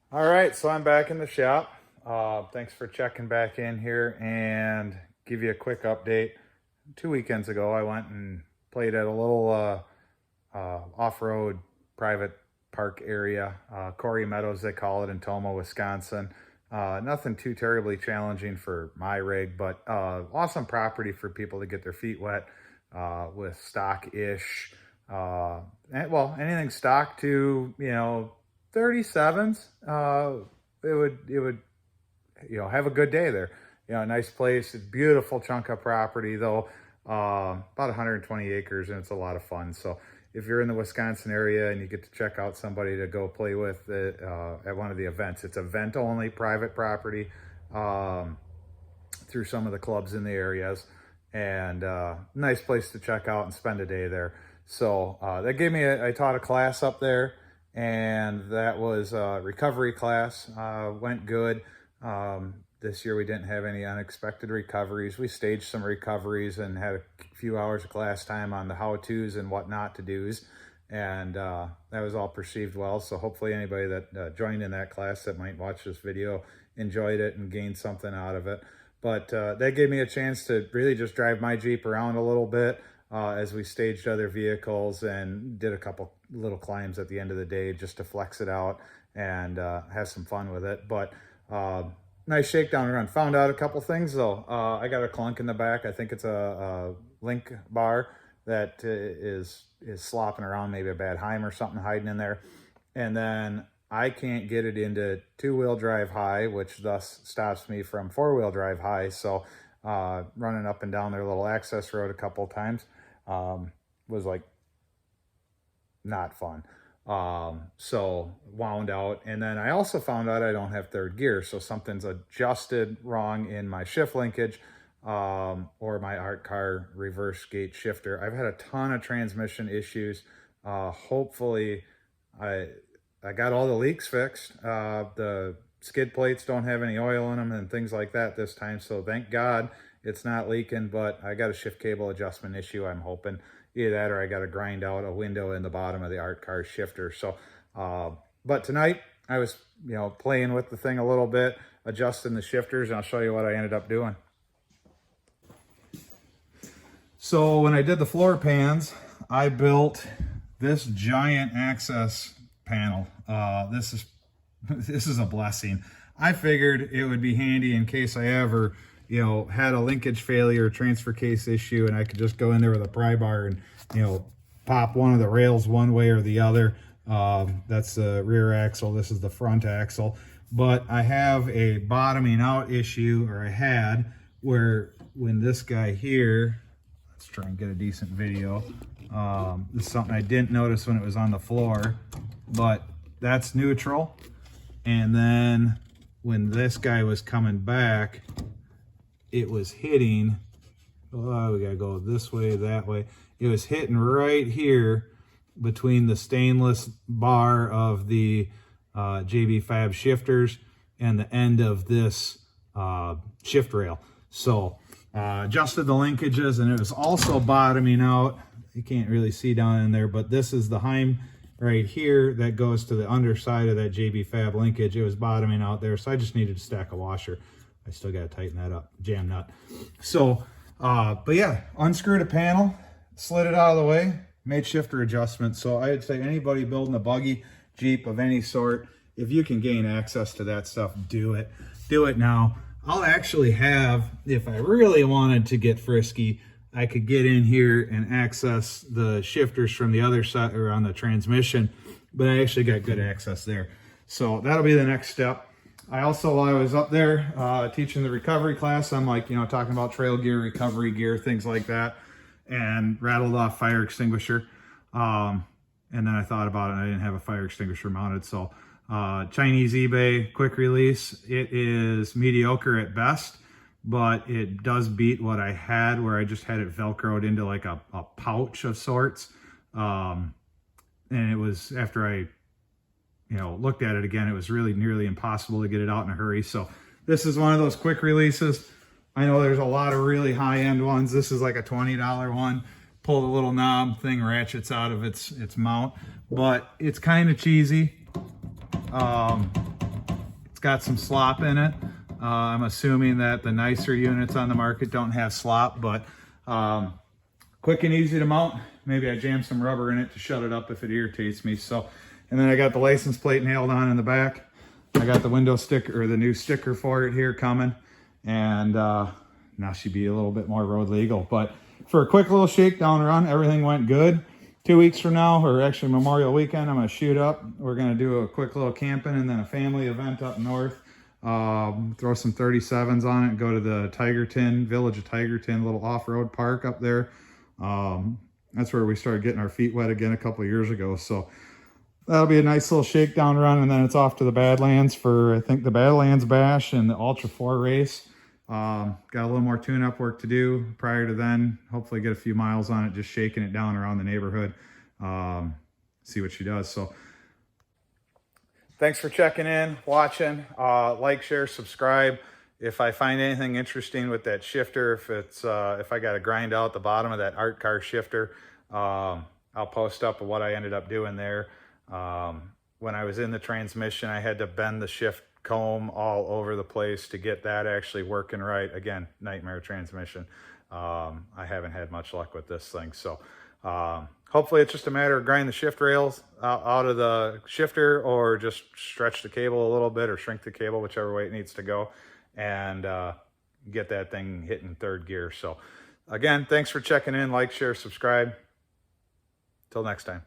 All right, so I'm back in the shop. Thanks for checking back in here and give you a quick update. 2 weekends ago, I went and played at a little off-road private park area, Corey Meadows, they call it, in Toma, Wisconsin. Nothing too terribly challenging for my rig, but awesome property for people to get their feet wet with stock-ish. Anything stock to 37s. It would have a good day there. Nice place, a beautiful chunk of property though. About 120 acres, and it's a lot of fun. So if you're in the Wisconsin area and you get to check out somebody to go play with at one of the events, it's event only, private property, through some of the clubs in the areas, and nice place to check out and spend a day there. So that gave me I taught a class up there, and that was a recovery class. Went good. This year we didn't have any unexpected recoveries. We staged some recoveries and had a few hours of class time on the how-tos and what not to do's, and that was all perceived well. So hopefully anybody that joined in that class that might watch this video enjoyed it and gained something out of it. But that gave me a chance to really just drive my Jeep around a little bit as we staged other vehicles and did a couple little climbs at the end of the day just to flex it out and have some fun with it. But nice shakedown run. Found out a couple things though. I got a clunk in the back. I think it's a link bar that is slopping around, maybe a bad Heim or something hiding in there. And then I can't get it into two-wheel drive high, which thus stops me from four-wheel drive high. So running up and down their little access road a couple of times was like not fun. So wound out. And then I also found out I don't have third gear. So something's adjusted wrong in my shift linkage or my art car reverse gate shifter. I've had a ton of transmission issues. Hopefully I got all the leaks fixed. The skid plates don't have any oil in them and things like that this time. So thank God it's not leaking, but I got a shift cable adjustment issue. I'm hoping either that or I got to grind out a window in the bottom of the art car shifter. So, but tonight I was, playing with the thing a little bit, adjusting the shifters, and I'll show you what I ended up doing. So when I did the floor pans, I built this giant access panel. This is a blessing. I figured it would be handy in case I ever had a linkage failure, transfer case issue, and I could just go in there with a pry bar and pop one of the rails one way or the other. That's the rear axle, this is the front axle. But I have a bottoming out issue, or I had, where when this guy here, let's try and get a decent video. This is something I didn't notice when it was on the floor, but that's neutral. And then when this guy was coming back, it was hitting, we gotta go this way, that way. It was hitting right here between the stainless bar of the JB Fab shifters and the end of this shift rail. So adjusted the linkages, and it was also bottoming out. You can't really see down in there, but this is the Heim right here that goes to the underside of that JB Fab linkage. It was bottoming out there, so I just needed to stack a washer. I still got to tighten that up, jam nut. So, but yeah, unscrewed a panel, slid it out of the way, made shifter adjustments. So I'd say anybody building a buggy, Jeep of any sort, if you can gain access to that stuff, do it. Do it now. I'll actually have, if I really wanted to get frisky, I could get in here and access the shifters from the other side or on the transmission, but I actually got good access there. So that'll be the next step. I also, while I was up there teaching the recovery class, I'm like, talking about trail gear, recovery gear, things like that, and rattled off fire extinguisher. And then I thought about it, and I didn't have a fire extinguisher mounted. So Chinese eBay quick release, it is mediocre at best, but it does beat what I had, where I just had it Velcroed into like a pouch of sorts. And it was, after I looked at it again, it was really nearly impossible to get it out in a hurry. So this is one of those quick releases. I know there's a lot of really high-end ones. This is like a $20 one. Pull the little knob, thing ratchets out of its mount, but it's kind of cheesy. got some slop in it. I'm assuming that the nicer units on the market don't have slop, but quick and easy to mount. Maybe I jam some rubber in it to shut it up if it irritates me. So, and then I got the license plate nailed on in the back. I got the window sticker, or the new sticker for it here coming. And now she'd be a little bit more road legal. But for a quick little shakedown run, everything went good. 2 weeks from now, or actually Memorial Weekend, I'm gonna shoot up. We're gonna do a quick little camping and then a family event up north. Throw some 37s on it and go to the Village of Tigerton, little off-road park up there. That's where we started getting our feet wet again a couple of years ago. So that'll be a nice little shakedown run, and then it's off to the Badlands for, I think, the Badlands Bash and the Ultra 4 race. Got a little more tune-up work to do prior to then. Hopefully get a few miles on it, just shaking it down around the neighborhood. See what she does. So thanks for checking in, watching. Like, share, subscribe. If I find anything interesting with that shifter, if I got to grind out the bottom of that art car shifter, I'll post up what I ended up doing there. When I was in the transmission, I had to bend the shift comb all over the place to get that actually working right. Again, nightmare transmission. I haven't had much luck with this thing. So hopefully it's just a matter of grinding the shift rails out of the shifter, or just stretch the cable a little bit or shrink the cable, whichever way it needs to go, and get that thing hitting third gear. So again, thanks for checking in. Like, share, subscribe. Till next time.